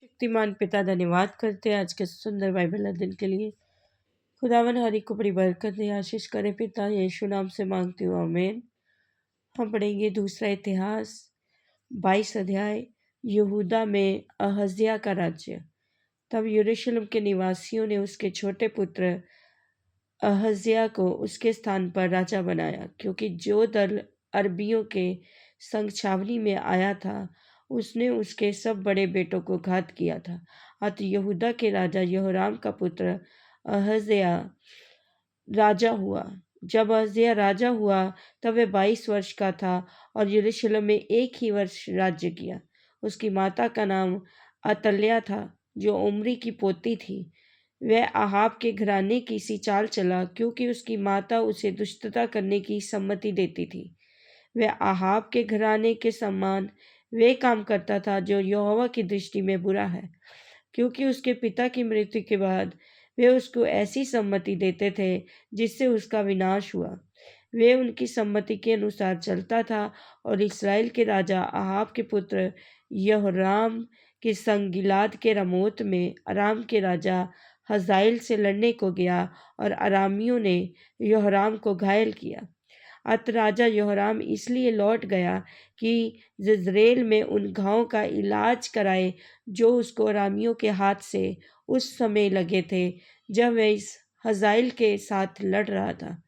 शक्तिमान पिता धन्यवाद करते हैं आज के सुंदर बाइबल अध्ययन के लिए। खुदावन हर एक को बड़ी बरकत दे, आशीष करे। पिता यीशु नाम से मांगती हूँ, आमीन। हम पढ़ेंगे दूसरा इतिहास 22 अध्याय। यहूदा में अहज्याह का राज्य। तब यरूशलेम के निवासियों ने उसके छोटे पुत्र अहज्याह को उसके स्थान पर राजा बनाया, क्योंकि जो दल अरबियों के संग छावनी में आया था उसने उसके सब बड़े बेटों को घात किया था। अतः यहूदा के राजा यहोराम का पुत्र अहज्याह राजा हुआ। जब अहज्याह राजा हुआ तब वह 22 वर्ष का था और यरूशलेम में 1 ही वर्ष राज्य किया। उसकी माता का नाम अतल्याह था, जो उमरी की पोती थी। वह आहाब के घराने की सी चाल चला, क्योंकि उसकी माता उसे दुष्टता करने की सम्मति देती थी। वह आहाब के घराने के समान वे काम करता था जो यहोवा की दृष्टि में बुरा है, क्योंकि उसके पिता की मृत्यु के बाद वे उसको ऐसी सम्मति देते थे जिससे उसका विनाश हुआ। वे उनकी सम्मति के अनुसार चलता था और इस्राएल के राजा आहाब के पुत्र यहोराम के संग गिलाद के रमोत में अराम के राजा हजाएल से लड़ने को गया और अरामियों ने यहोराम को घायल किया। अतः राजा यहोराम इसलिए लौट गया कि यिज्रेल में उन घावों का इलाज कराए जो उसको अरामियों के हाथ से उस समय लगे थे जब वह इस हजाएल के साथ लड़ रहा था,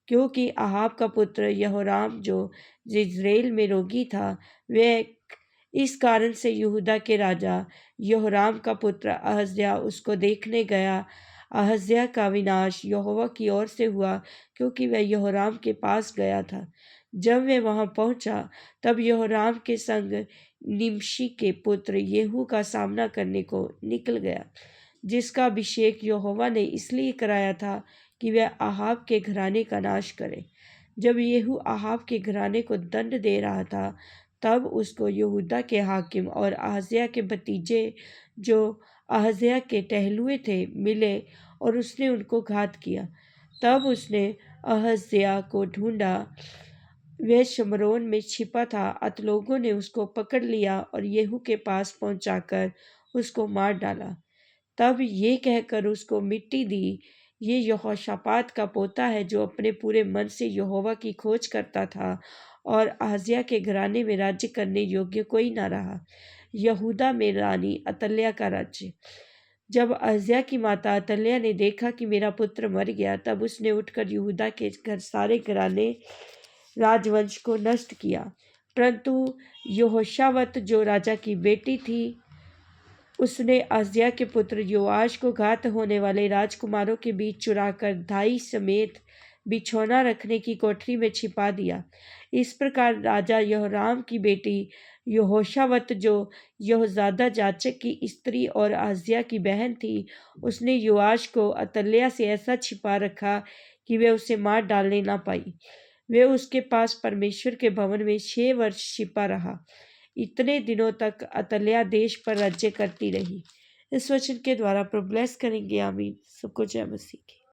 क्योंकि आहाब का पुत्र यहोराम जो यिज्रेल में रोगी था, वह इस कारण से यहूदा के राजा यहोराम का पुत्र अहज्याह उसको देखने गया। अहज्याह का विनाश यहोवा की ओर से हुआ, क्योंकि वह यहोराम के पास गया था। जब वह वहां पहुंचा तब यहोराम के संग निमशी के पुत्र येहू का सामना करने को निकल गया, जिसका अभिषेक यहोवा ने इसलिए कराया था कि वह आहाब के घराने का नाश करे। जब येहू आहाब के घराने को दंड दे रहा था, तब उसको यहूदा के हाकिम और अहज्याह के भतीजे जो अहज्याह के टहलुए थे मिले और उसने उनको घात किया। तब उसने अहज्याह को ढूंढा, वह शमरोन में छिपा था। अत लोगों ने उसको पकड़ लिया और येहू के पास पहुंचाकर उसको मार डाला। तब ये कहकर उसको मिट्टी दी, ये यहोशापात का पोता है जो अपने पूरे मन से यहोवा की खोज करता था, और अहज्याह के घराने में राज्य करने योग्य कोई न रहा। यहूदा में रानी अतल्याह का राज्य। जब अहज्याह की माता अतल्याह ने देखा कि मेरा पुत्र मर गया, तब उसने उठकर यहूदा के सारे घराने राजवंश को नष्ट किया। परंतु यहोशावत जो राजा की बेटी थी, उसने अहज्याह के पुत्र योआश को घात होने वाले राजकुमारों के बीच चुराकर धाई समेत बिछौना रखने की कोठरी में छिपा दिया। इस प्रकार राजा यहोराम की बेटी यहोशावत जो यहोजादा जाचक की स्त्री और अहज्याह की बहन थी, उसने योआश को अतल्याह से ऐसा छिपा रखा कि वे उसे मार डालने ना पाई। वे उसके पास परमेश्वर के भवन में 6 वर्ष छिपा रहा। इतने दिनों तक अतल्याह देश पर राज्य करती रही। इस वचन के द्वारा प्रभु ब्लेस करेंगे, आमीन। सबको जय मसीह की।